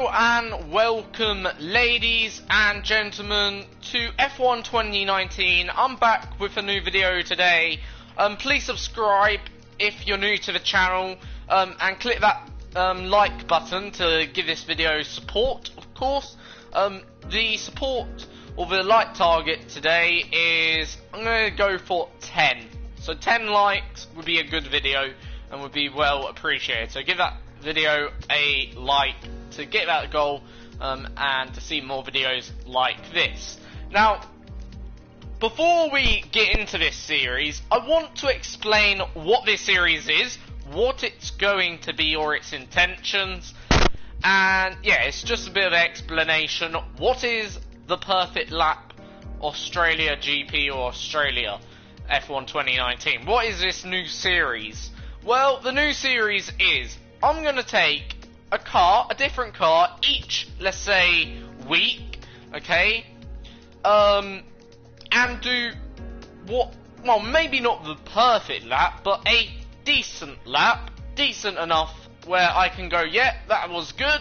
And welcome, ladies and gentlemen, to F1 2019. I'm back with a new video today. Please subscribe if you're new to the channel, and click that like button to give this video support, of course. The support or the like target today is, I'm going to go for 10. So 10 likes would be a good video and would be well appreciated. So give that video a like to get that goal, and to see more videos like this. Now, before we get into this series, I want to explain what this series is, what it's going to be or its intentions, and yeah, it's just a bit of an explanation. What is the Perfect Lap Australia GP or Australia F1 2019? What is this new series? Well, the new series is, I'm going to take a different car, each, let's say, week, okay, and do well, maybe not the perfect lap, but a decent lap, decent enough where I can go, yeah, that was good,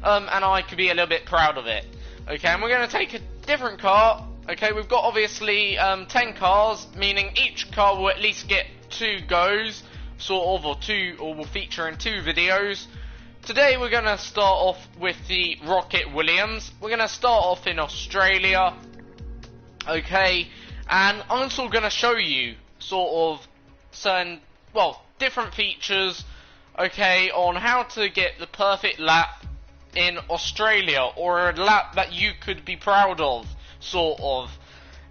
and I could be a little bit proud of it, okay. And we're going to take a different car, okay. We've got obviously 10 cars, meaning each car will at least get 2 goes, sort of, or will feature in 2 videos. Today we're going to start off with the Rocket Williams. We're going to start off in Australia, okay, and I'm also going to show you sort of certain, well, different features, okay, on how to get the perfect lap in Australia, or a lap that you could be proud of, sort of.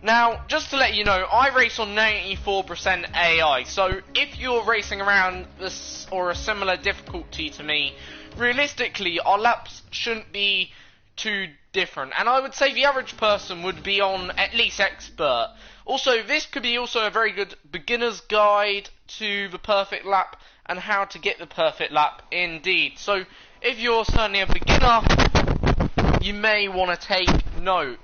Now, just to let you know, I race on 94% AI, so if you're racing around this or a similar difficulty to me, realistically, our laps shouldn't be too different, and I would say the average person would be on at least expert. Also, this could be also a very good beginner's guide to the perfect lap and how to get the perfect lap indeed. So, if you're certainly a beginner, you may want to take note.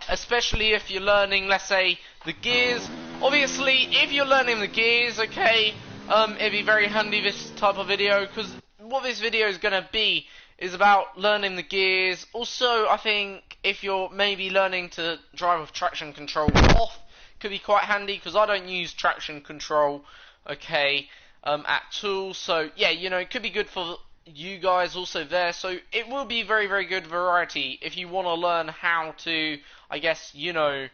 Especially if you're learning, let's say, the gears. Obviously, if you're learning the gears, okay, it'd be very handy, this type of video, because what this video is going to be is about learning the gears. Also, I think if you're maybe learning to drive with traction control off, could be quite handy, because I don't use traction control, okay, at all. So, yeah, you know, it could be good for you guys also there. So it will be very, very good variety if you want to learn how to, I guess, you know,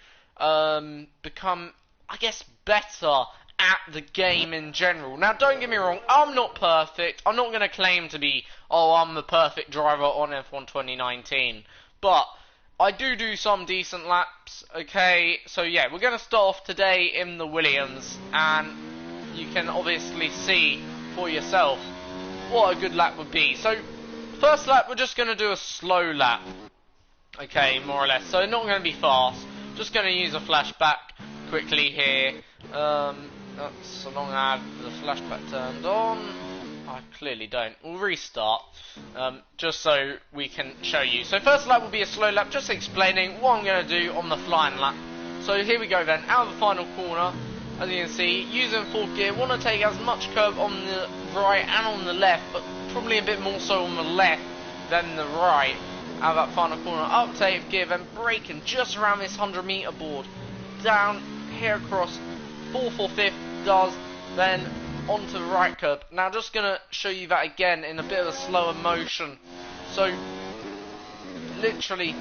become, I guess, better at the game in general. Now, don't get me wrong, I'm not perfect. I'm not going to claim to be, oh, I'm the perfect driver on F1 2019. But I do some decent laps, okay? So, yeah, we're going to start off today in the Williams, and you can obviously see for yourself what a good lap would be. So, first lap, we're just going to do a slow lap, okay, more or less. So, not going to be fast. Just going to use a flashback quickly here. So long as I have the flashback turned on. I clearly don't. We'll restart, just so we can show you. So, first lap will be a slow lap, just explaining what I'm going to do on the flying lap. So, here we go then, out of the final corner. As you can see, using 4th gear, want to take as much curve on the right and on the left, but probably a bit more so on the left than the right. Out of that final corner, up to 8th gear, then braking just around this 100-meter board. Down, here across, 4th or 5th does, then onto the right curb. Now, just going to show you that again in a bit of a slower motion. So, literally,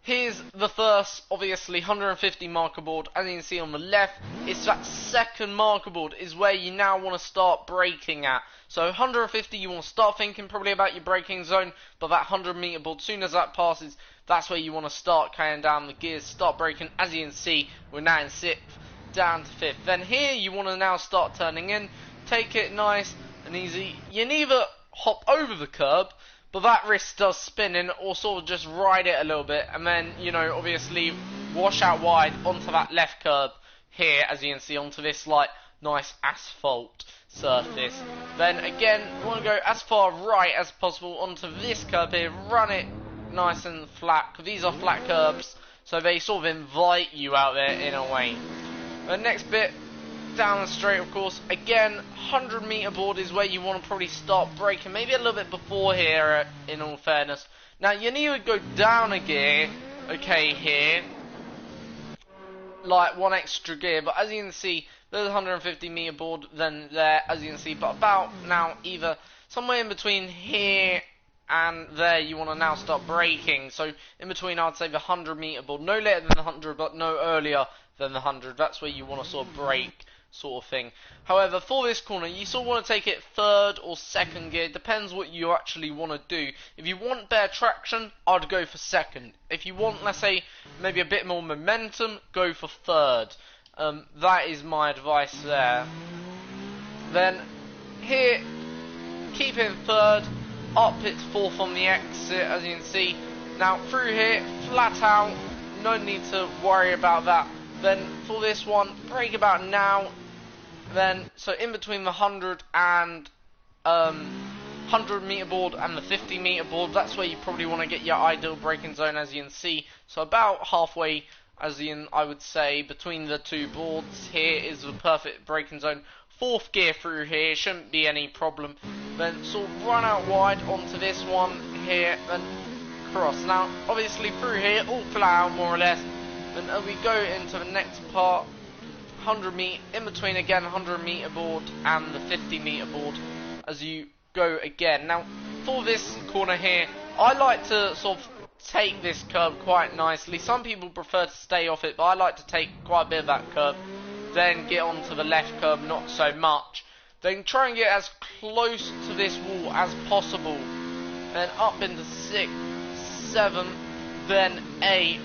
here's the first, obviously, 150 marker board. As you can see on the left, it's that second marker board is where you now want to start braking at. So 150, you want to start thinking probably about your braking zone, but that 100-meter board, as soon as that passes, that's where you want to start carrying down the gears, start braking. As you can see, we're now in 6th, down to 5th. Then here, you want to now start turning in, take it nice and easy. You neither hop over the curb, but that wrist does spin in, or sort of just ride it a little bit, and then, you know, obviously wash out wide onto that left curb here, as you can see, onto this, like, nice asphalt surface. Then again, you want to go as far right as possible onto this curb here, run it nice and flat, because these are flat curbs, so they sort of invite you out there in a way. The next bit, down the straight, of course. Again, 100-meter board is where you want to probably start braking. Maybe a little bit before here, in all fairness. Now you need to go down a gear, okay, here, like one extra gear, but as you can see, there's a 150 meter board then there, as you can see, but about now either somewhere in between here and there you want to now start braking. So in between, I'd say the 100 meter board, no later than the 100 but no earlier than the 100. That's where you want to sort of brake, sort of thing. However, for this corner, you sort of want to take it third or second gear. Depends what you actually want to do. If you want better traction, I'd go for second. If you want, let's say, maybe a bit more momentum, go for third. That is my advice there. Then here, keep it third, up it's fourth on the exit, as you can see. Now through here, flat out, no need to worry about that. Then for this one, brake about now. Then so in between the 100 and 100 meter board and the 50 meter board, that's where you probably want to get your ideal braking zone, as you can see. So about halfway, as in I would say, between the two boards, here is the perfect braking zone. Fourth gear through here, shouldn't be any problem. Then sort of run out wide onto this one here, then cross. Now obviously through here, all flat out more or less. Then as we go into the next part, 100 meter, in between again 100 meter board and the 50 meter board as you go again. Now for this corner here, I like to sort of take this curve quite nicely. Some people prefer to stay off it, but I like to take quite a bit of that curve, then get onto the left curve, not so much. Then try and get as close to this wall as possible. Then up into 6, 7, then 8,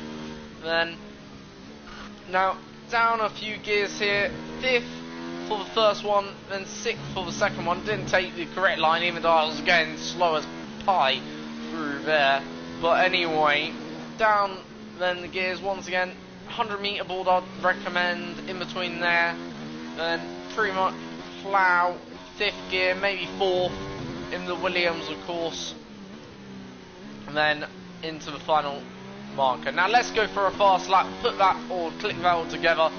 then now down a few gears here, 5th for the first one, then 6th for the second one. Didn't take the correct line, even though I was going slow as pie through there. But anyway, down then the gears once again, 100 meter board I'd recommend in between there. Then pretty much plough, 5th gear, maybe 4th in the Williams of course. And then into the final marker. Now let's go for a fast lap, put that or click that all together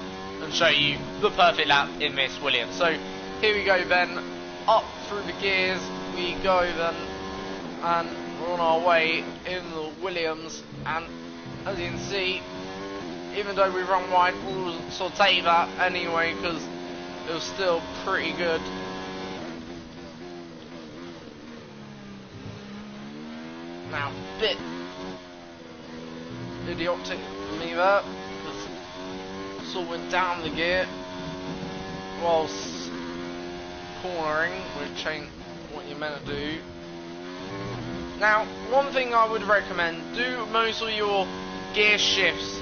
and show you the perfect lap in this Williams. So here we go then, up through the gears we go then, and we're on our way in the Williams. And as you can see, even though we run wide, we'll sort of take that anyway because it was still pretty good. Now bit idiotic for me there, sort of went down the gear whilst cornering, which ain't what you're meant to do. Now one thing I would recommend, do most of your gear shifts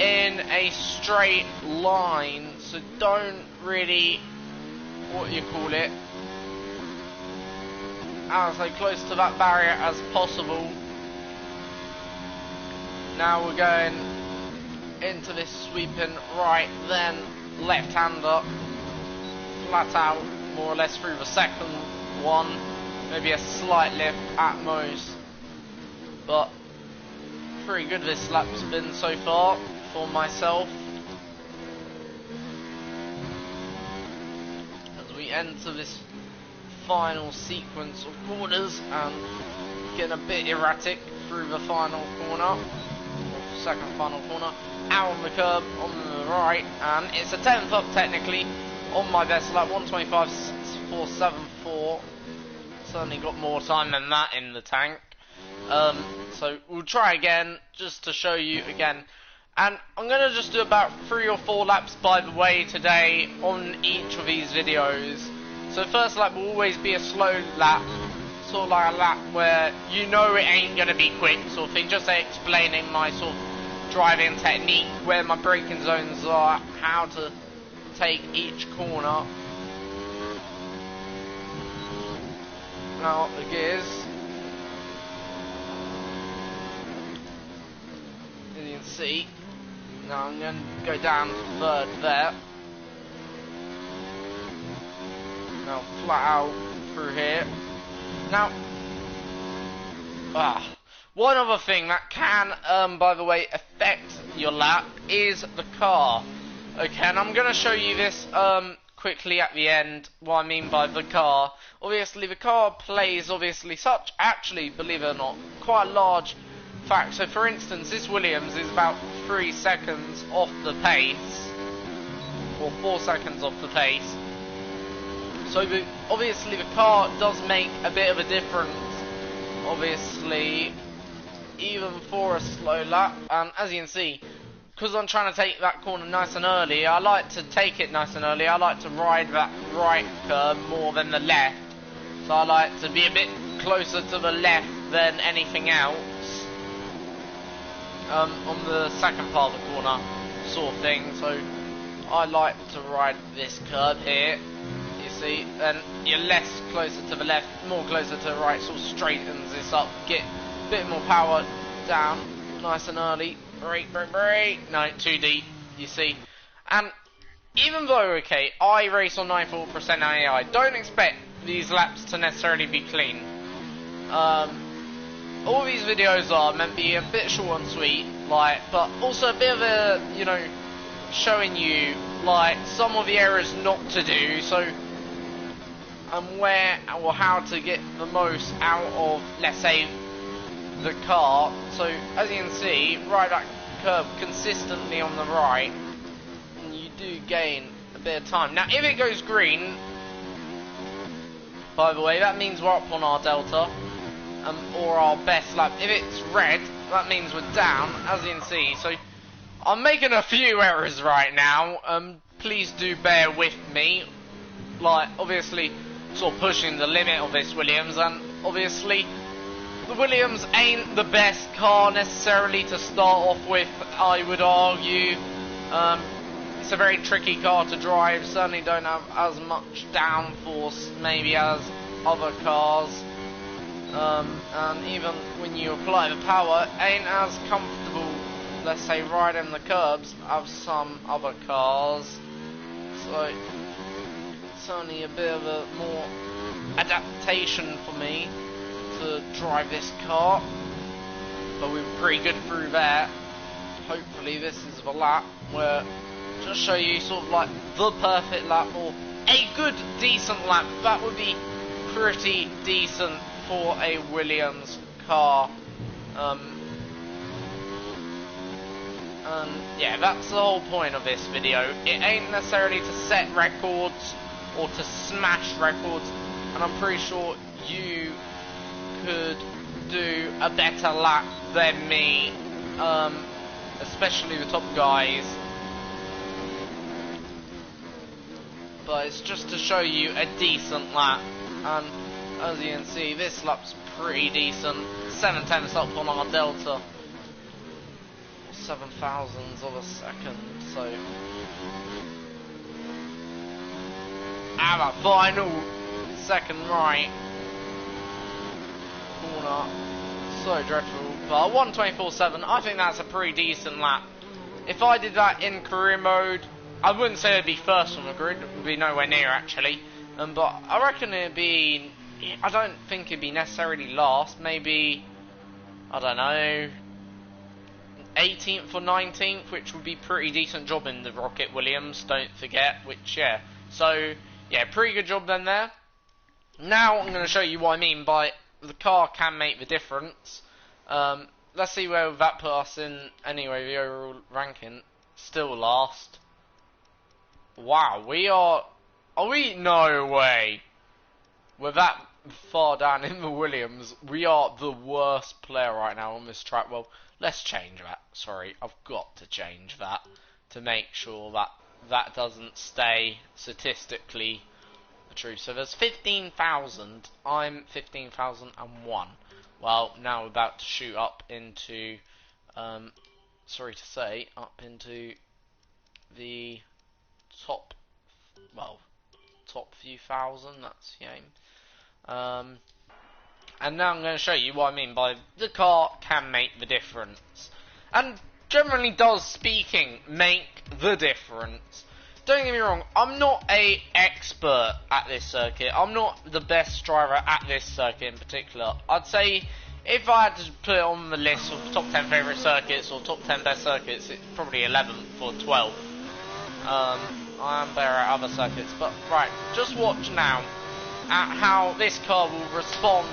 in a straight line, so don't really, what you call it, as close to that barrier as possible. Now we're going into this sweeping right, then left-hander, flat out more or less through the second one, maybe a slight lift at most, but pretty good this lap's been so far for myself. As we enter this final sequence of corners and getting a bit erratic through the final corner, second final corner, out on the curb on the right, and it's a 10th up technically on my best lap, 125.474. Certainly got more time than that in the tank. So we'll try again just to show you again, and I'm gonna just do about 3 or 4 laps by the way today on each of these videos. So first lap will always be a slow lap, sort of like a lap where you know it ain't gonna be quick sort of thing, just explaining my sort of driving technique, where my braking zones are, how to take each corner. Now up the gears, as you can see. Now I'm going to go down to third there. Now flat out through here. Now, one other thing that can, by the way, affect your lap is the car. Okay, and I'm going to show you this quickly at the end what I mean by the car. Obviously the car plays such, actually, believe it or not, quite a large fact. So for instance, this Williams is about 3 seconds off the pace, or 4 seconds off the pace. So obviously the car does make a bit of a difference, obviously, even for a slow lap. And as you can see, because I'm trying to take that corner nice and early, I like to take it nice and early. I like to ride that right curb more than the left. So I like to be a bit closer to the left than anything else. On the second part of the corner, sort of thing. So I like to ride this curb here. You see, then you're less closer to the left, more closer to the right. Sort of straightens this up, get a bit more power down, nice and early. Brake, brake, brake. No, too deep, you see. And even though, okay, I race on 94% AI, don't expect these laps to necessarily be clean. All these videos are meant to be a bit short and sweet, like, but also a bit of a, you know, showing you, like, some of the errors not to do, so, and where, or how to get the most out of, let's say, the car. So as you can see, ride that curb consistently on the right, and you do gain a bit of time. Now if it goes green, by the way, that means we're up on our delta, or our best lap. If it's red, that means we're down, as you can see. So I'm making a few errors right now, please do bear with me. Like, obviously sort of pushing the limit of this Williams, and obviously the Williams ain't the best car necessarily to start off with, I would argue. It's a very tricky car to drive, certainly don't have as much downforce maybe as other cars. And even when you apply the power, ain't as comfortable, let's say, riding the curbs as some other cars. So it's only a bit of a more adaptation for me to drive this car, but we were pretty good through there. Hopefully this is the lap where, just show you sort of like the perfect lap, or a good decent lap. That would be pretty decent for a Williams car. And yeah, that's the whole point of this video. It ain't necessarily to set records or to smash records, and I'm pretty sure you could do a better lap than me, especially the top guys. But it's just to show you a decent lap, and as you can see, this lap's pretty decent. 7/10 up on our delta, 0.07 of a second. So our final second right corner, so dreadful, but 1:24.7, I think that's a pretty decent lap. If I did that in career mode, I wouldn't say it'd be first on the grid, it would be nowhere near actually, but I reckon it'd be, I don't think it'd be necessarily last, maybe, I don't know, 18th or 19th, which would be pretty decent job in the Rocket Williams, don't forget, which, yeah, so, yeah, pretty good job then there. Now I'm going to show you what I mean by the car can make the difference. Let's see where that put us in anyway, the overall ranking. Still last. Wow, are we? No way. We're that far down in the Williams. We are the worst player right now on this track. Well, let's change that. Sorry, I've got to change that to make sure that that doesn't stay statistically true. So there's 15,000. I'm 15,001. Well, now we're about to shoot up into, sorry to say, up into the top, well, top few thousand. That's the aim. And now I'm going to show you what I mean by the car can make the difference, and generally does, speaking, make the difference. Don't get me wrong, I'm not an expert at this circuit. I'm not the best driver at this circuit in particular. I'd say if I had to put it on the list of top 10 favourite circuits or top 10 best circuits, it's probably 11th or 12th. I am better at other circuits. But right, just watch now at how this car will respond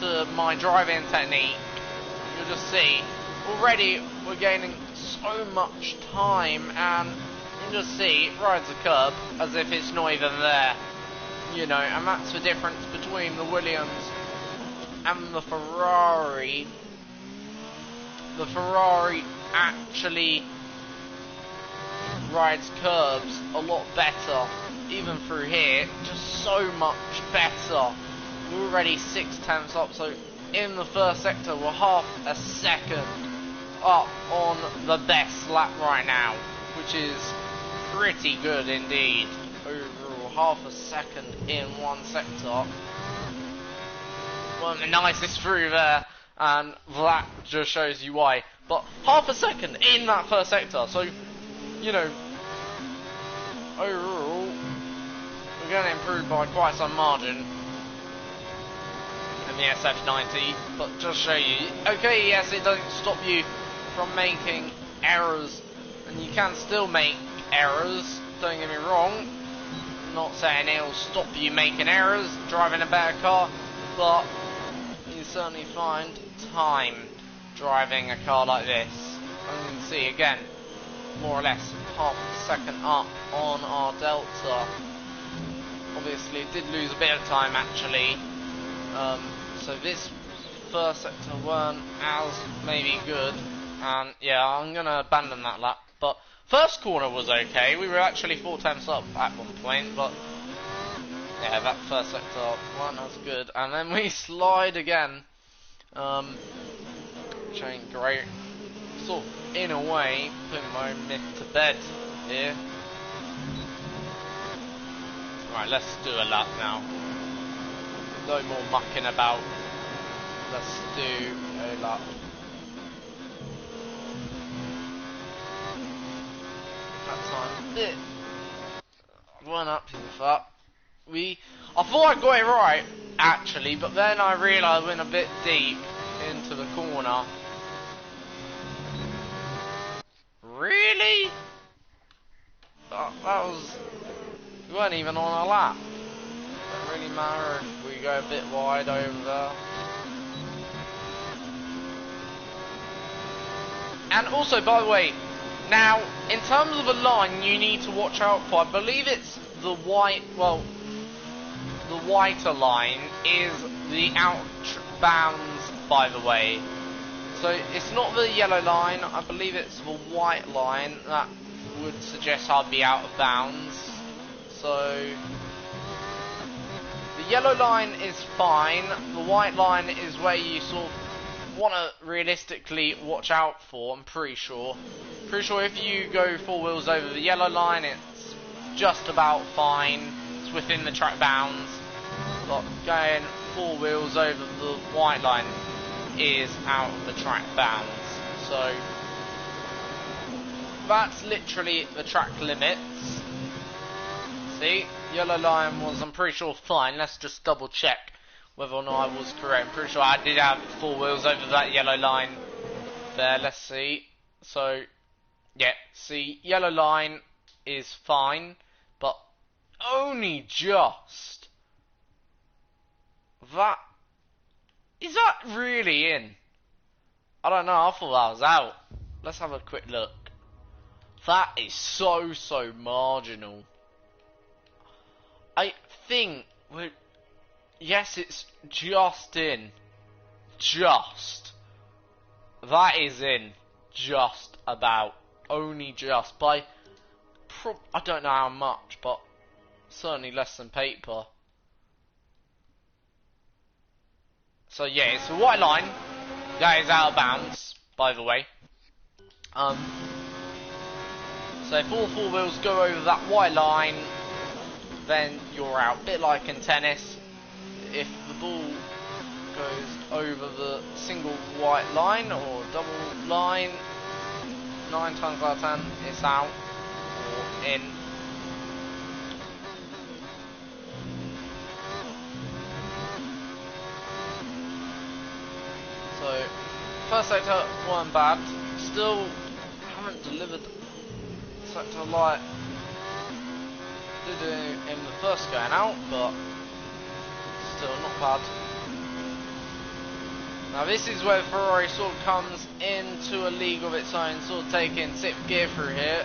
to my driving technique. You'll just see. Already we're gaining so much time, and you just see it rides the curb as if it's not even there. You know, and that's the difference between the Williams and the Ferrari. The Ferrari actually rides curbs a lot better, even through here, just so much better. We're already 6/10 up, so in the first sector we're half a second up on the best lap right now, which is pretty good indeed. Overall, half a second in one sector. One of the nicest through there, and that just shows you why. But half a second in that first sector, so you know, overall we're going to improve by quite some margin in the SF90. But just show you, okay, yes, it doesn't stop you from making errors, and you can still make errors, don't get me wrong. I'm not saying it'll stop you making errors driving a better car, but you certainly find time driving a car like this. And you can see again, more or less half a second up on our Delta. Obviously it did lose a bit of time actually, so this first sector weren't as maybe good, and yeah, I'm gonna abandon that lap. But first corner was okay, we were actually 4/10 up at one point, but yeah, that first sector wasn't as good, and then we slide again, which ain't great. Sort of, in a way, putting my own myth to bed here. Right, let's do a lap now. No more mucking about. Let's do a lap. That time, bit. One up with that. I thought I got it right, actually, but then I realised I went a bit deep into the corner. Really? That was... We weren't even on a lap. Doesn't really matter if we go a bit wide over there. And also, by the way, now, in terms of a line you need to watch out for, I believe it's the white, well, the whiter line is the outbounds, by the way. So it's not the yellow line, I believe it's the white line that would suggest I'd be out of bounds. So the yellow line is fine, the white line is where you sort of want to realistically watch out for, I'm pretty sure. Pretty sure if you go four wheels over the yellow line, it's just about fine, it's within the track bounds. But going four wheels over the white line is out of the track bounds. So that's literally the track limits. See, yellow line was, I'm pretty sure, fine. Let's just double check whether or not I was correct. I'm pretty sure I did have four wheels over that yellow line there. Let's see. So yeah, see, yellow line is fine, but only just. That, is that really in? I don't know, I thought that was out. Let's have a quick look. That is so marginal. I think, yes, it's just in. Just. That is in. Just about. Only just. By, I don't know how much, but certainly less than paper. So yeah, it's a white line. That is out of bounds, by the way. So if all four wheels go over that white line, then you're out. Bit like in tennis. If the ball goes over the single white line or double line, 9 times out of 10 it's out or in. So, first sector weren't bad. Still haven't delivered sector light did it in the first going out, but still not bad. Now this is where Ferrari sort of comes into a league of its own, sort of taking 6th gear through here.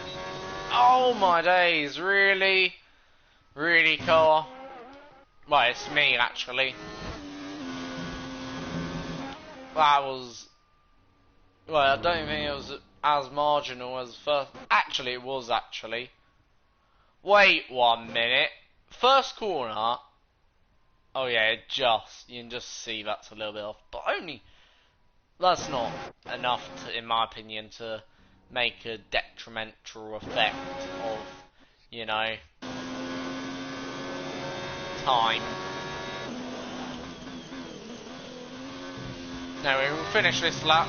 Oh my days, really? Really, car? Well, it's me actually. That was... Well, I don't think it was as marginal as first... Actually, it was actually. Wait 1 minute. First corner... Oh yeah, you can just see that's a little bit off, but only, that's not enough to, in my opinion, to make a detrimental effect of, you know, time. Now we will finish this lap.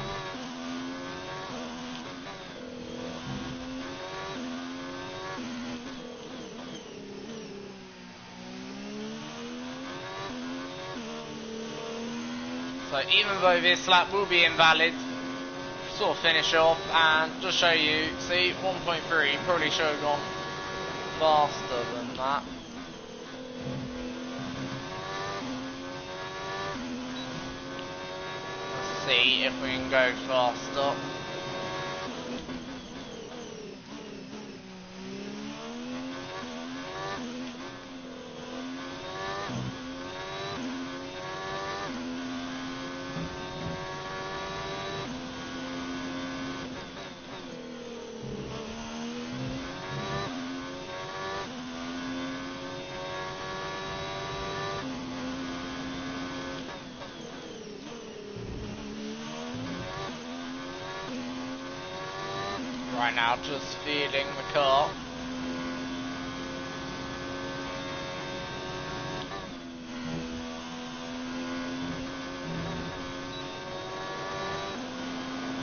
So even though this lap will be invalid, sort of finish off and just show you, see, 1.3 probably should have gone faster than that. Let's see if we can go faster. Right now, just feeding the car.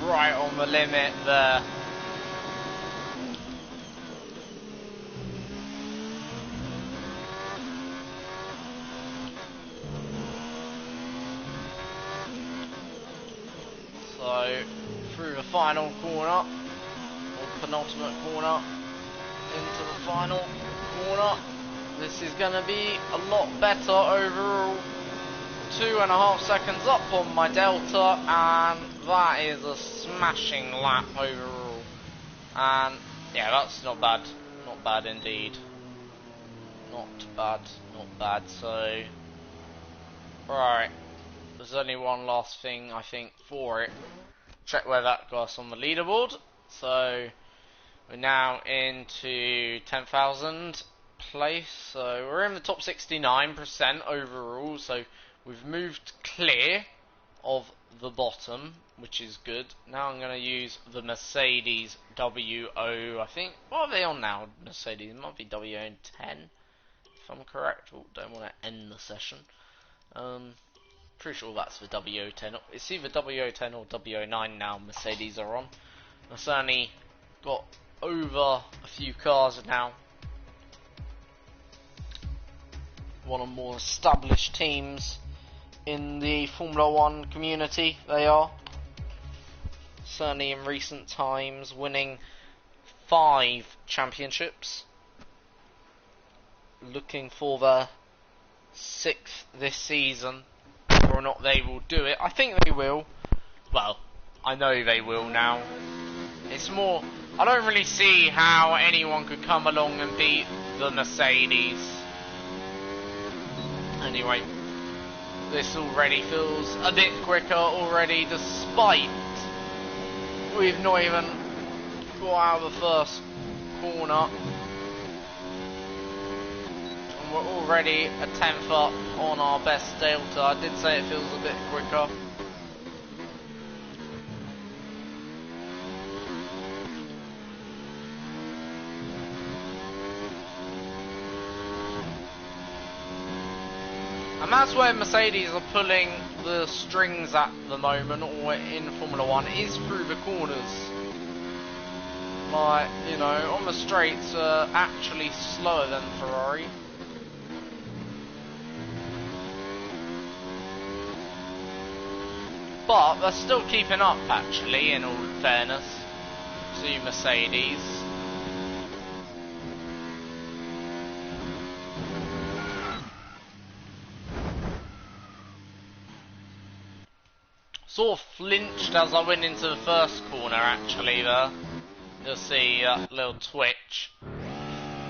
Right on the limit there. So, through the final corner. Penultimate corner into the final corner. This is going to be a lot better overall. 2.5 seconds up on my delta, and that is a smashing lap overall. And yeah, that's not bad. Not bad indeed. Not bad. Not bad. So, right. There's only one last thing I think for it. Check where that got us on the leaderboard. So we're now into 10,000 place, so we're in the top 69% overall, so we've moved clear of the bottom, which is good. Now I'm going to use the Mercedes WO, I think. What are they on now, Mercedes? It might be WO10, if I'm correct. Oh, don't want to end the session. Pretty sure that's the WO10. It's either WO10 or WO9 now Mercedes are on. I've certainly got over a few cars now. One of the more established teams in the Formula 1 community, they are. Certainly in recent times, winning 5 championships. Looking for the 6th this season. Whether or not they will do it, I think they will. Well, I know they will now. It's more, I don't really see how anyone could come along and beat the Mercedes. Anyway, this already feels a bit quicker already, despite we've not even got out of the first corner. And we're already a 10th up on our best delta. I did say it feels a bit quicker. And that's where Mercedes are pulling the strings at the moment, or in Formula 1, is through the corners. Like, you know, on the straights are actually slower than Ferrari. But they're still keeping up, actually, in all fairness, to Mercedes. Sort of flinched as I went into the first corner actually there. You'll see a little twitch.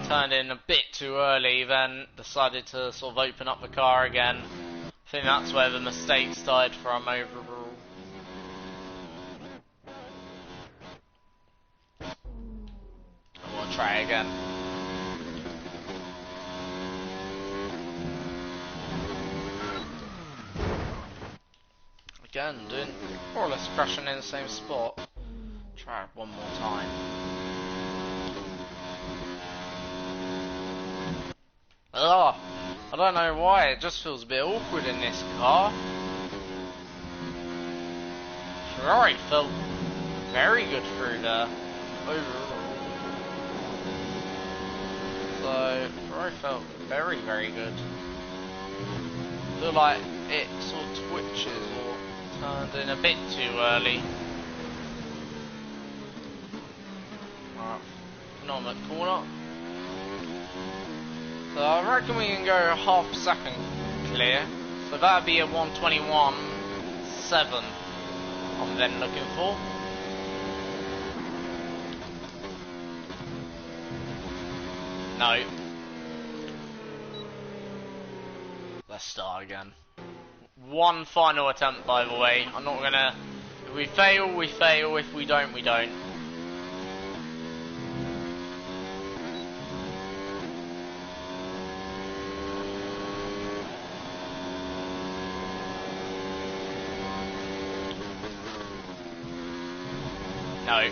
Turned in a bit too early, then decided to sort of open up the car again. I think that's where the mistake started from overall. We'll try again. Again, doing more or less crashing in the same spot. Try it one more time. Ugh, I don't know why, it just feels a bit awkward in this car. Ferrari felt very good through there, overall. So, Ferrari felt very, very good. Feel like it sort of twitches or turned in a bit too early. Alright, penultimate corner. So I reckon we can go half second clear. So that'd be a 1:21.7 I'm then looking for. No. Let's start again. One final attempt, by the way. I'm not gonna... If we fail, we fail. If we don't, we don't. No.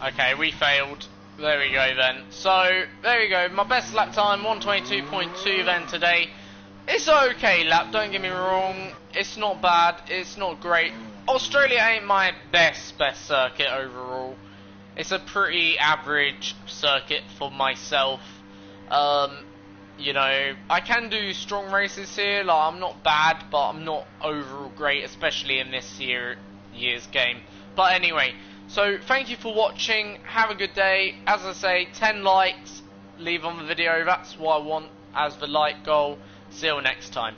Okay, we failed. There we go then. So, there we go. My best lap time, 1:22.2 then today. It's okay lap, don't get me wrong. It's not bad, it's not great. Australia ain't my best circuit overall. It's a pretty average circuit for myself. You know, I can do strong races here. Like, I'm not bad, but I'm not overall great, especially in this year's game. But anyway, so thank you for watching, have a good day. As I say, 10 likes, leave on the video, that's what I want as the like goal. See you all next time.